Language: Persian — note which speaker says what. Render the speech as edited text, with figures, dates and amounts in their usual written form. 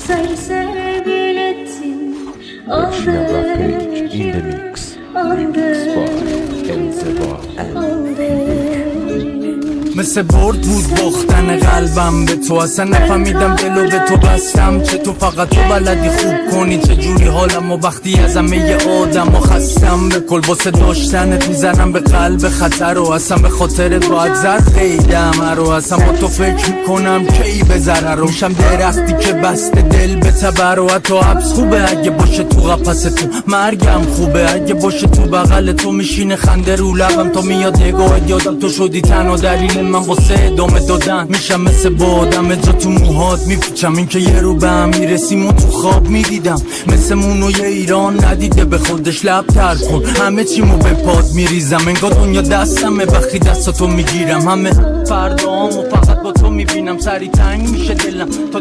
Speaker 1: Sarı sevgiletim
Speaker 2: Virginia Rafik in the mix. Remix by Elzeba.
Speaker 3: مثل برد بود باختن قلبم به تو، اصلا نفهمیدم دلو به تو بستم چه تو، فقط تو بلدی خوب کنی چه جوری حالم و وقتی از همه آدم و خستم به کل واسه داشتنت میزنم به قلب خطر و اصلا به خاطرت باید زد قیدم رو، اصلا با تو فکر میکنم کی به ضرر رو میشم درختی که بسته دل به تبر و حتی حبس خوبه اگه باشه تو قفس تو، مرگم خوبه اگه باشه تو بغل تو، میشینه خنده رو لبم تا میاد نگاهت یادم تو شدی تنها دلیل من واسه ادامه دادن، میشم مثل بادم جا تو موهات میپیچم، این که یه رو به هم میرسیم و تو خواب میدیدم مثل مونوی ایران ندیده به خودش لب تر کن، همه چیمو به پاد میریزم انگار دنیا دستمه وقتی دستاتو میگیرم، همه فردامو فقط با تو میبینم، سری تنگ میشه دلم تا